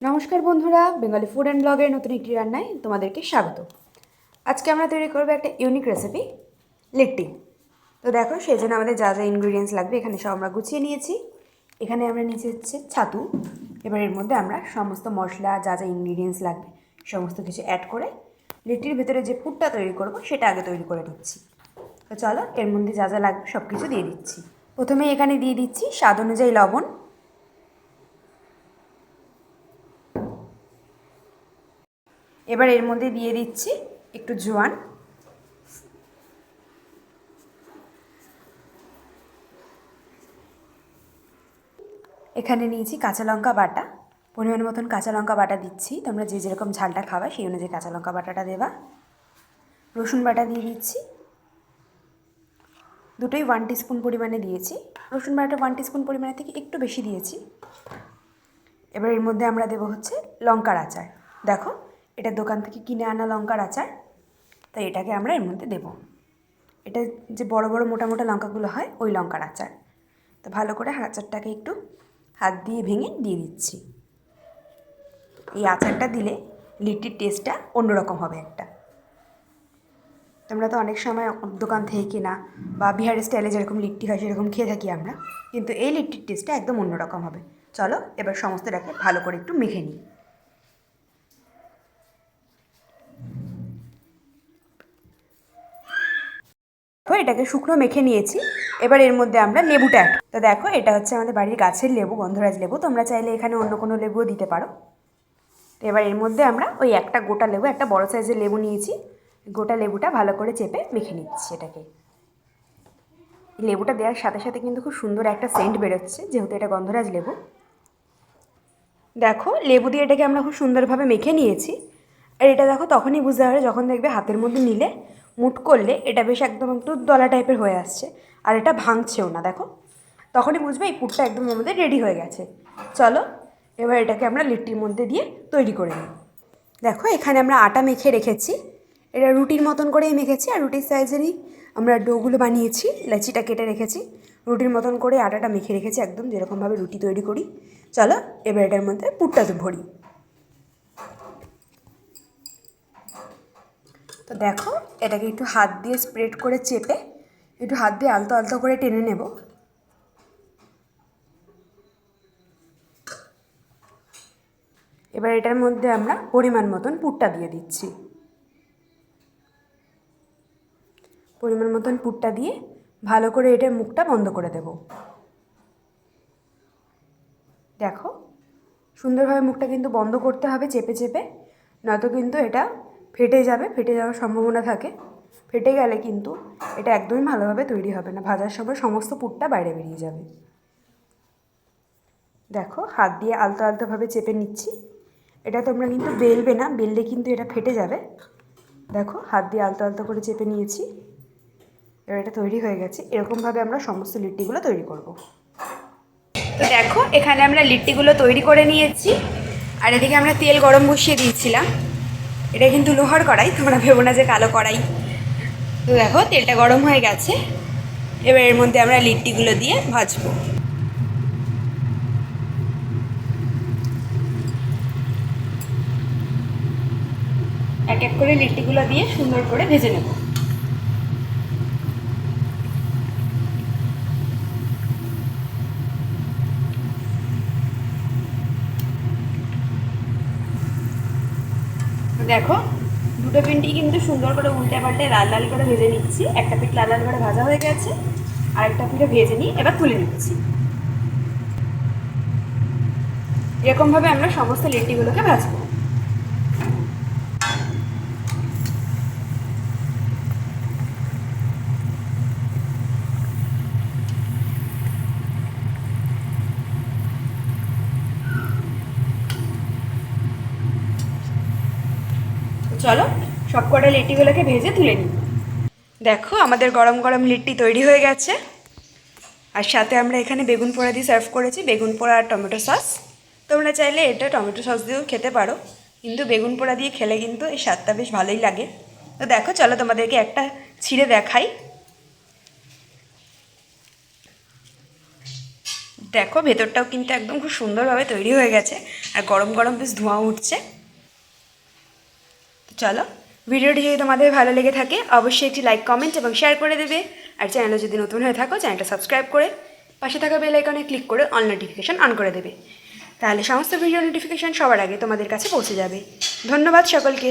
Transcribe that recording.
নমস্কার বন্ধুরা, Bengali food and ব্লগের নতুন একটি রান্নায় তোমাদেরকে স্বাগত। আজকে আমরা তৈরি করবো একটা ইউনিক রেসিপি, লিট্টি। তো দেখো, সেই জন্য আমাদের যা যা ইনগ্রিডিয়েন্টস লাগবে এখানে সব আমরা গুছিয়ে নিয়েছি। এখানে আমরা নিচে হচ্ছে ছাতু। এবার এর মধ্যে আমরা সমস্ত মশলা, যা যা ইনগ্রিডিয়েন্টস লাগবে সমস্ত কিছু অ্যাড করে লিট্টির ভেতরে যে পুরটা তৈরি করব সেটা আগে তৈরি করে নিচ্ছি। তো চলো, এর মধ্যে যা যা লাগবে সব কিছু দিয়ে দিচ্ছি। প্রথমে এখানে দিয়ে দিচ্ছি স্বাদ অনুযায়ী লবণ। এবার এর মধ্যে দিয়ে দিচ্ছি একটু জোয়ান, এখানে নিয়েছি কাঁচা লঙ্কা বাটা, পরিমাণ মতন কাঁচা লঙ্কা বাটা দিচ্ছি। তোমরা যে যেরকম ঝালটা খাবা সেই অনুযায়ী কাঁচা লঙ্কা বাটাটা দেবা। রসুন বাটা দিয়ে দিচ্ছি, দুটোই 1 টিস্পুন পরিমাণে দিয়েছি। রসুন বাটাটা 1 টিস্পুন পরিমাণের থেকে একটু বেশি দিয়েছি। এবার এর মধ্যে আমরা দেবো হচ্ছে লঙ্কার আচার। দেখো, এটা দোকান থেকে কিনে আনা লঙ্কার আচার, তাই এটাকে আমরা এর মধ্যে দেবো। এটা যে বড় বড় মোটা মোটা লঙ্কাগুলো হয় ওই লঙ্কার আচার। তো ভালো করে আচারটাকে একটু হাত দিয়ে ভেঙে দিয়ে দিচ্ছি। এই আচারটা দিলে লিট্টির টেস্টটা অন্যরকম হবে একটা। তোমরা তো অনেক সময় দোকান থেকে কেনা বা বিহারি স্টাইলে যেরকম লিট্টি হয় সেরকম খেয়ে থাকি আমরা, কিন্তু এই লিট্টির টেস্টটা একদম অন্যরকম হবে। চলো, এবার সমস্তটাকে ভালো করে একটু মেখে নিই। এটাকে শুকনো মেখে নিয়েছি। এবার এর মধ্যে আমরা লেবুটা অ্যাড। তো দেখো, এটা হচ্ছে আমাদের বাড়ির গাছের লেবু, গন্ধরাজ লেবু। তোমরা চাইলে এখানে অন্য কোনো লেবুও দিতে পারো। তো এবার এর মধ্যে আমরা ওই একটা গোটা লেবু, একটা বড় সাইজের লেবু নিয়েছি, গোটা লেবুটা ভালো করে চেপে মেখে নিচ্ছি এটাকে। লেবুটা দেওয়ার সাথে সাথে কিন্তু খুব সুন্দর একটা সেন্ট বেরোচ্ছে, যেহেতু এটা গন্ধরাজ লেবু। দেখো, লেবু দিয়ে এটাকে আমরা খুব সুন্দরভাবে মেখে নিয়েছি। আর এটা দেখো তখনই বুঝতে পারবে যখন দেখবে হাতের মধ্যে নিলে মুঠ করলে এটা বেশ একদম একটু দলা টাইপের হয়ে আসছে, আর এটা ভাঙছেও না। দেখো, তখনই বুঝবে এই পুরটা একদম আমাদের রেডি হয়ে গেছে। চলো, এবার এটাকে আমরা লিট্টির মধ্যে দিয়ে তৈরি করে নিই। দেখো, এখানে আমরা আটা মেখে রেখেছি। এটা রুটির মতন করেই মেখেছি, আর রুটির সাইজেরই আমরা ডোগুলো বানিয়েছি। লেচিটা কেটে রেখেছি, রুটির মতন করে আটাটা মেখে রেখেছি, একদম যেরকমভাবে রুটি তৈরি করি। চলো, এবার এটার মধ্যে পুরটা ভরি। তো দেখো, এটাকে একটু হাত দিয়ে স্প্রেড করে চেপে একটু হাত দিয়ে আলতো আলতো করে টেনে নেব। এবার এটার মধ্যে আমরা পরিমাণ মতন পুরটা দিয়ে দিচ্ছি। পরিমাণ মতন পুরটা দিয়ে ভালো করে এটার মুখটা বন্ধ করে দেব। দেখো, সুন্দরভাবে মুখটা কিন্তু বন্ধ করতে হবে চেপে চেপে, নয়তো কিন্তু এটা ফেটে যাবে, ফেটে যাওয়ার সম্ভাবনা থাকে। ফেটে গেলে কিন্তু এটা একদমই ভালোভাবে তৈরি হবে না, ভাজার সময় সমস্ত পুরটা বাইরে বেরিয়ে যাবে। দেখো, হাত দিয়ে আলতো আলতোভাবে চেপে নিচ্ছি। এটা তোমরা কিন্তু বেলবে না, বেললে কিন্তু এটা ফেটে যাবে। দেখো, হাত দিয়ে আলতো আলতো করে চেপে নিয়েছি। এবার এটা তৈরি হয়ে গেছে। এরকমভাবে আমরা সমস্ত লিট্টিগুলো তৈরি করব। তো দেখো, এখানে আমরা লিট্টিগুলো তৈরি করে নিয়েছি, আর এদিকে আমরা তেল গরম বসিয়ে দিয়েছিলাম। এটা কিন্তু লোহার কড়াই, তোমরা ভেবো না যে কালো কড়াই। তো দেখো, তেলটা গরম হয়ে গেছে। এবার এর মধ্যে আমরা লিট্টিগুলো দিয়ে ভাজবো। এক এক করে লিট্টিগুলো দিয়ে সুন্দর করে ভেজে নেব। দেখো, দুটো পিন্ডি কিন্তু সুন্দর করে উল্টে পাল্টে লাল লাল করে ভেজে নিচ্ছি। একটা পিঠ লাল লাল করে ভাজা হয়ে গেছে, আরেকটা পিঠে ভেজে নিয়ে এবার তুলে নিচ্ছি। এরকমভাবে আমরা সমস্ত লিট্টিগুলোকে ভাজবো। চলো, সব কটা লিট্টিগুলোকে ভেজে তুলে নিই। দেখো, আমাদের গরম গরম লিট্টি তৈরি হয়ে গেছে। আর সাথে আমরা এখানে বেগুন পোড়া দিয়ে সার্ভ করেছি, বেগুন পোড়া আর টমেটো সস। তোমরা চাইলে এটা টমেটো সস দিয়েও খেতে পারো, কিন্তু বেগুন পোড়া দিয়ে খেলে কিন্তু এই স্বাদটা বেশ ভালোই লাগে। তো দেখো, চলো তোমাদেরকে একটা ছিঁড়ে দেখাই। দেখো ভেতরটাও কিন্তু একদম খুব সুন্দরভাবে তৈরি হয়ে গেছে, আর গরম গরম বেশ ধোঁয়া উঠছে। চলো, ভিডিওটি যদি তোমাদের ভালো লেগে থাকে অবশ্যই একটি লাইক, কমেন্ট এবং শেয়ার করে দেবে। আর চ্যানেলে যদি নতুন হয়ে থাকো চ্যানেলটা সাবস্ক্রাইব করে পাশে থাকা বেল আইকনে ক্লিক করে অল নোটিফিকেশান অন করে দেবে। তাহলে সমস্ত ভিডিও নোটিফিকেশান সবার আগে তোমাদের কাছে পৌঁছে যাবে। ধন্যবাদ সকলকে।